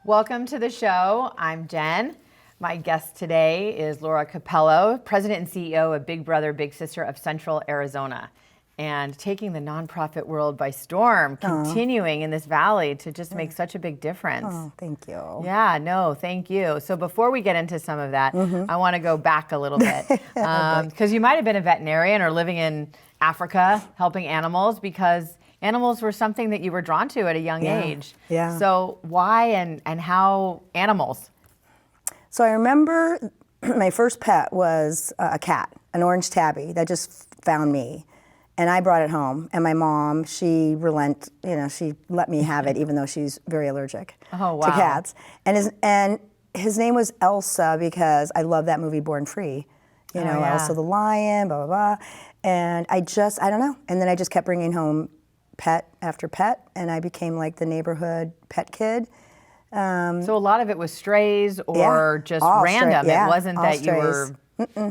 Welcome to the show. I'm Jen. My guest today is Laura Capello, President and CEO of Big Brother, Big Sister of Central Arizona, and taking the nonprofit world by storm, continuing in this valley to just make such a big difference. Oh, thank you. Yeah, no, thank you. So before we get into some of that, I want to go back a little bit because you might have been a veterinarian or living in Africa helping animals because animals were something that you were drawn to at a young age. Yeah. So why and how animals? So I remember my first pet was a cat, an orange tabby that just found me. And I brought it home. And my mom, she let me have it even though she's very allergic to cats. And his name was Elsa because I love that movie Born Free. Elsa the lion, blah, blah, blah. And I don't know. And then I just kept bringing home pet after pet, and I became like the neighborhood pet kid. So a lot of it was strays or just random. It wasn't that you were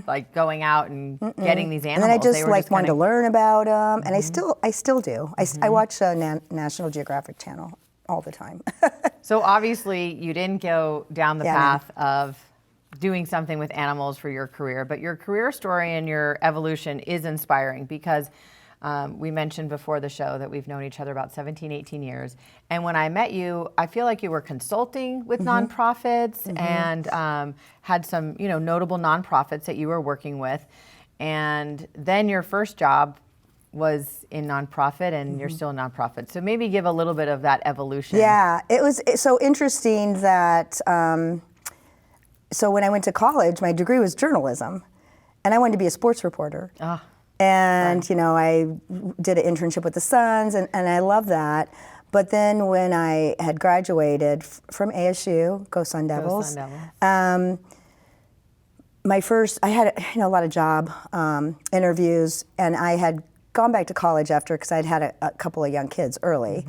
like going out and getting these animals. And then I just wanted to learn about them, and I still do. I watch National Geographic Channel all the time. So obviously you didn't go down the path of doing something with animals for your career, but your career story and your evolution is inspiring because we mentioned before the show that we've known each other about 17, 18 years. And when I met you, I feel like you were consulting with nonprofits and had some, notable nonprofits that you were working with. And then your first job was in nonprofit and you're still a nonprofit. So maybe give a little bit of that evolution. Yeah, it's so interesting that, so when I went to college, my degree was journalism and I wanted to be a sports reporter. And, I did an internship with the Suns, and I love that. But then when I had graduated from ASU, go Sun Devils, I had a lot of job interviews, and I had gone back to college after because I'd had a couple of young kids early.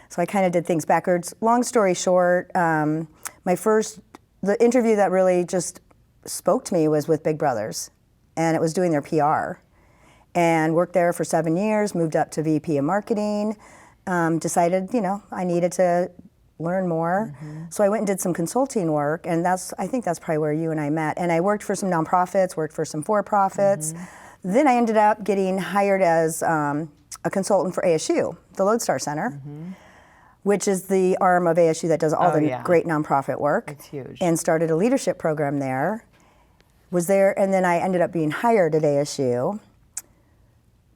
So I kind of did things backwards. Long story short, the interview that really just spoke to me was with Big Brothers, and it was doing their PR. And worked there for 7 years, moved up to VP of marketing, decided, I needed to learn more. So I went and did some consulting work, and I think that's probably where you and I met. And I worked for some nonprofits, worked for some for-profits. Then I ended up getting hired as a consultant for ASU, the Lodestar Center, which is the arm of ASU that does all the great nonprofit work. It's huge. And started a leadership program there. Was there, and then I ended up being hired at ASU.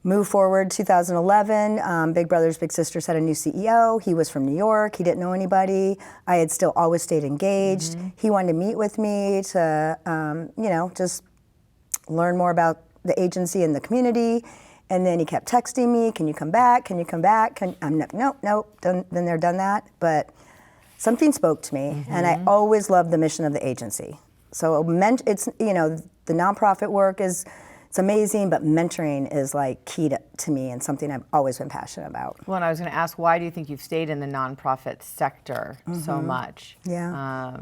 Move forward, 2011, Big Brothers Big Sisters had a new CEO. He was from New York. He didn't know anybody. I had still always stayed engaged. He wanted to meet with me to, just learn more about the agency and the community. And then he kept texting me, can you come back? Can you come back? I'm nope, been there, done that. But something spoke to me, and I always loved the mission of the agency. So it's, the nonprofit work is, it's amazing, but mentoring is like key to me and something I've always been passionate about. Well, and I was going to ask, why do you think you've stayed in the nonprofit sector so much? Yeah.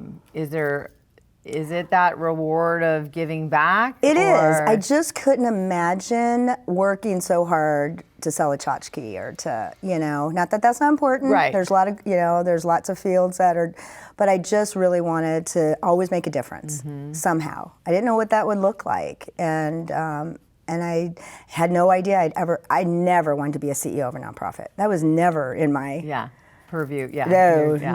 Is it that reward of giving back? It is. I just couldn't imagine working so hard to sell a tchotchke or to, not that that's not important. Right. There's a lot of, there's lots of fields that are, but I just really wanted to always make a difference somehow. I didn't know what that would look like. And I had no idea I never wanted to be a CEO of a nonprofit. That was never in my purview,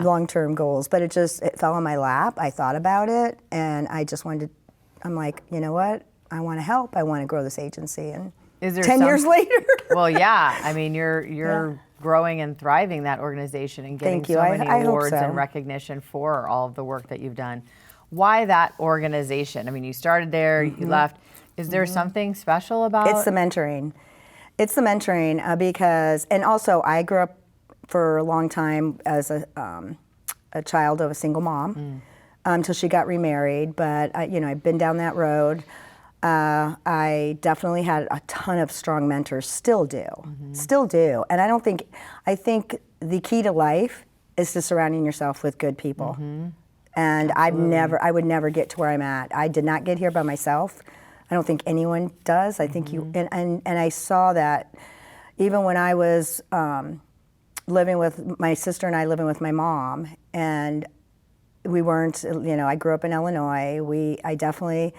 long-term goals. But it fell on my lap. I thought about it, and I just I'm like, you know what? I want to help. I want to grow this agency. And is there 10 years later? Well, yeah. I mean, you're growing and thriving that organization and getting so many awards and recognition for all of the work that you've done. Why that organization? I mean, you started there, you left. Is there something special about it? It's the mentoring. It's the mentoring because, and also I grew up for a long time as a child of a single mom until she got remarried. But I've been down that road. I definitely had a ton of strong mentors, still do. And I think the key to life is to surrounding yourself with good people. And I would never get to where I'm at. I did not get here by myself. I don't think anyone does. I think and I saw that even when I was living with my sister and I living with my mom, and we weren't, I grew up in Illinois. I definitely,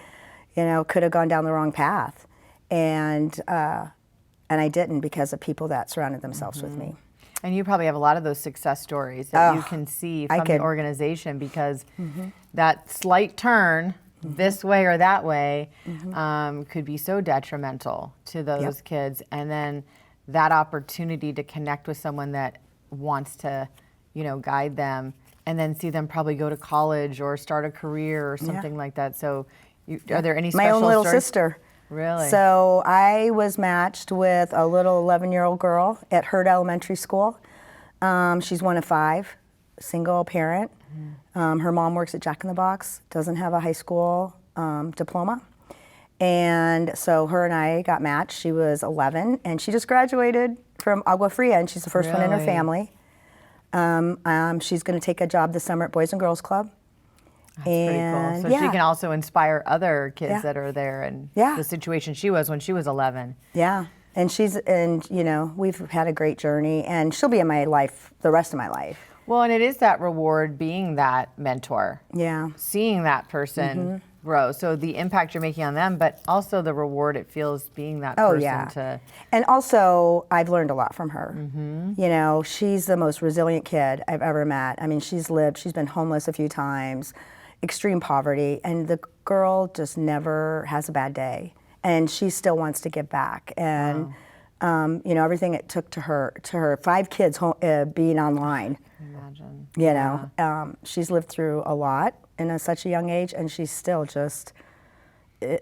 could have gone down the wrong path. And I didn't because of people that surrounded themselves with me. And you probably have a lot of those success stories that you can see from the organization, because that slight turn this way or that way could be so detrimental to those kids. And then that opportunity to connect with someone that wants to, guide them, and then see them probably go to college or start a career or something like that. So are there any special My own little stories? sister. Really? So I was matched with a little 11-year-old girl at Hurd Elementary School. She's one of 5, single parent. Her mom works at Jack in the Box, doesn't have a high school diploma. And so her and I got matched. She was 11, and she just graduated from Agua Fria, and she's the first one in her family. She's going to take a job this summer at Boys and Girls Club. That's pretty cool. So she can also inspire other kids that are there and the situation she was when she was 11. Yeah. And we've had a great journey, and she'll be in my life the rest of my life. Well, and it is that reward being that mentor. Yeah. Seeing that person grow. So the impact you're making on them, but also the reward it feels being that person to. And also, I've learned a lot from her. She's the most resilient kid I've ever met. I mean, she's been homeless a few times, extreme poverty, and the girl just never has a bad day. And she still wants to give back. And, everything it took to her 5 kids being online. Imagine. She's lived through a lot in such a young age, and she's still just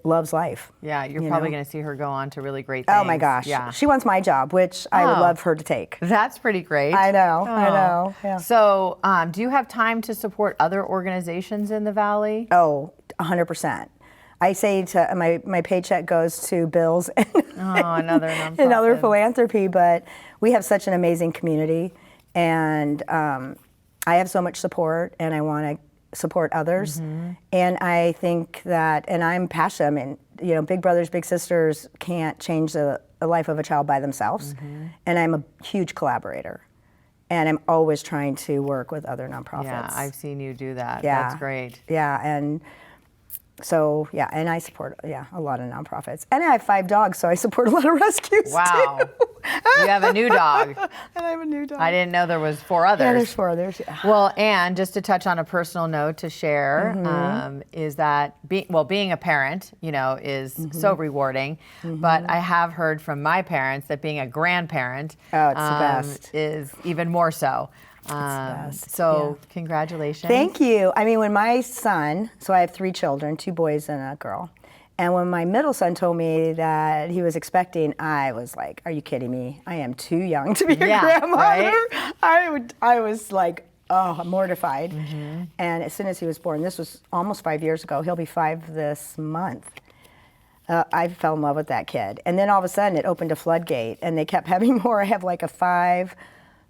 loves life. Yeah, you're probably going to see her go on to really great things. Oh my gosh. Yeah. She wants my job, which I would love her to take. That's pretty great. I know. Yeah. So do you have time to support other organizations in the Valley? Oh, 100%. I say to my paycheck goes to bills and, another nonprofit. and other philanthropy, but we have such an amazing community, and I have so much support, and I want to support others. And I think that, and I'm passionate. I mean, big brothers, big sisters can't change the life of a child by themselves. And I'm a huge collaborator. And I'm always trying to work with other nonprofits. Yeah, I've seen you do that. Yeah. That's great. Yeah, and so, and I support, a lot of nonprofits. And I have 5 dogs, so I support a lot of rescues, Wow. too. You have a new dog. And I have a new dog. I didn't know there was 4 others. Yeah, there's 4 others, yeah. Well, and just to touch on a personal note to share, is that being a parent, is so rewarding. But I have heard from my parents that being a grandparent it's the best. is even more so. So congratulations. Thank you. I mean, when my son, so I have 3 children, 2 boys and a girl. And when my middle son told me that he was expecting, I was like, are you kidding me? I am too young to be a grandmother. Right? I was like, mortified. And as soon as he was born, this was almost 5 years ago, he'll be 5 this month. I fell in love with that kid. And then all of a sudden it opened a floodgate, and they kept having more. I have like a 5,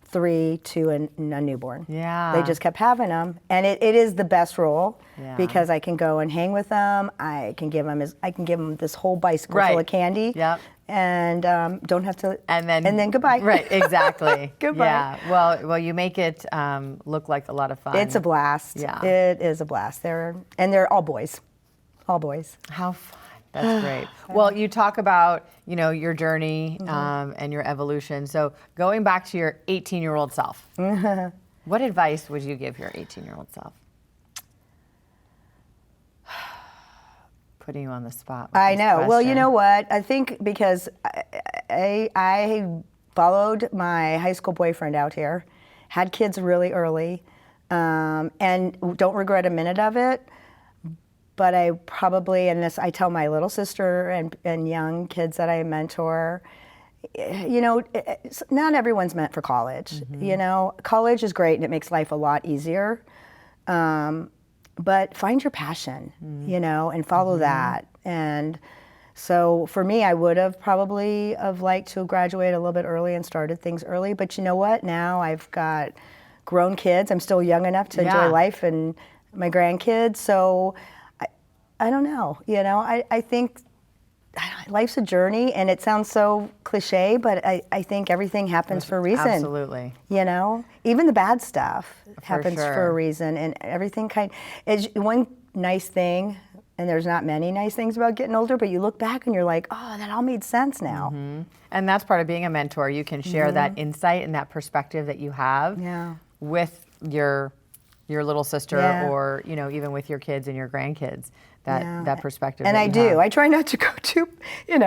3, 2, and a newborn. Yeah. They just kept having them. And it is the best role because I can go and hang with them. I can give them this whole bicycle full of candy. Yep. And don't have to, and then goodbye. Right, exactly. Goodbye. Yeah, well, you make it look like a lot of fun. It's a blast. Yeah. It is a blast. They're all boys. All boys. How fun. That's great. Well, you talk about, your journey and your evolution. So going back to your 18-year-old self, what advice would you give your 18-year-old self? Putting you on the spot. I know. Well, you know what? I think because I followed my high school boyfriend out here, had kids really early, and don't regret a minute of it. But I probably, and this I tell my little sister and young kids that I mentor, not everyone's meant for college. College is great and it makes life a lot easier. But find your passion, and follow that. And so for me, I would have probably liked to graduate a little bit early and started things early. But you know what? Now I've got grown kids. I'm still young enough to enjoy life and my grandkids. So I don't know. I think life's a journey, and it sounds so cliche, but I think everything happens for a reason. Absolutely. You know, even the bad stuff happens sure. for a reason, and everything is one nice thing. And there's not many nice things about getting older, but you look back and you're like, oh, that all made sense now. And that's part of being a mentor. You can share that insight and that perspective that you have with your little sister, or even with your kids and your grandkids. That perspective. And that I you do. have. I try not to go too. You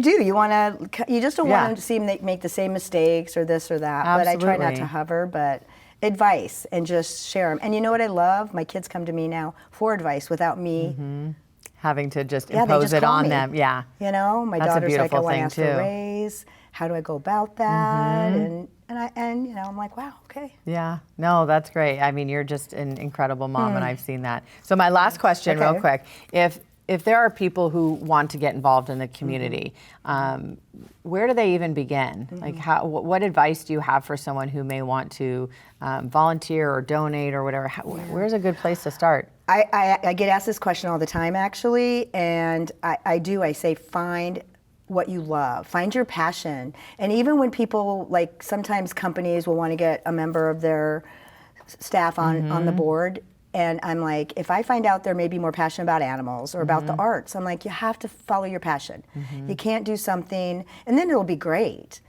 do. You just don't want them to see them make the same mistakes or this or that. Absolutely. But I try not to hover. But advice and just share them. And you know what I love? My kids come to me now for advice without me having to just they impose just it call on me. them. Yeah. My That's a daughter's like, I beautiful want to thing, ask for a too. raise. How do I go about that? And I'm like, wow, okay. Yeah, no, that's great. I mean, you're just an incredible mom, and I've seen that. So my last question, real quick, if there are people who want to get involved in the community, where do they even begin? Like, what advice do you have for someone who may want to volunteer or donate or whatever? Where's a good place to start? I get asked this question all the time, actually, and I say find what you love, find your passion. And even when people, like sometimes companies will want to get a member of their staff on the board, and I'm like, if I find out they're maybe more passionate about animals or about the arts, I'm like, you have to follow your passion. You can't do something, and then it'll be great.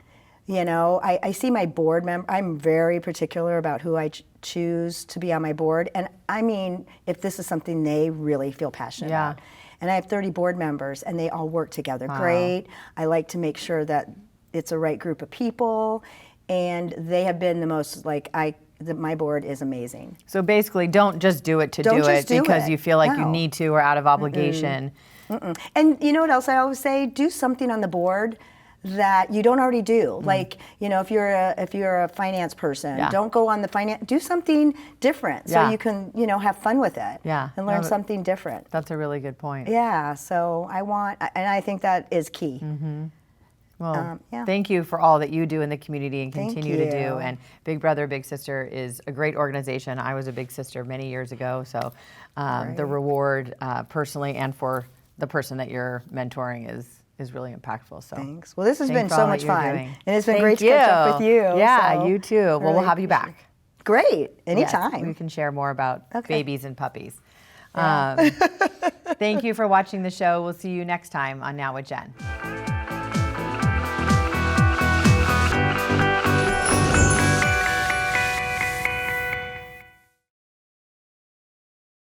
I see my board member, I'm very particular about who I choose to be on my board. And I mean, if this is something they really feel passionate about. And I have 30 board members, and they all work together great. I like to make sure that it's a right group of people, and they have been the most, my board is amazing. So basically, don't just do it to do it because you feel like you need to or out of obligation. And you know what else I always say? Do something on the board that you don't already do. Like, if you're a finance person, don't go on the finance, do something different so you can, have fun with it and learn something different. That's a really good point. Yeah, so I think that is key. Well, thank you for all that you do in the community and continue to do. And Big Brother, Big Sister is a great organization. I was a big sister many years ago, so the reward personally and for the person that you're mentoring is really impactful. So thanks. Well, this has been so much fun, and it's been great to catch up with you. Yeah, you too. Well, we'll have you back. Great, anytime. Yes, we can share more about babies and puppies. Thank you for watching the show. We'll see you next time on Now with Jen.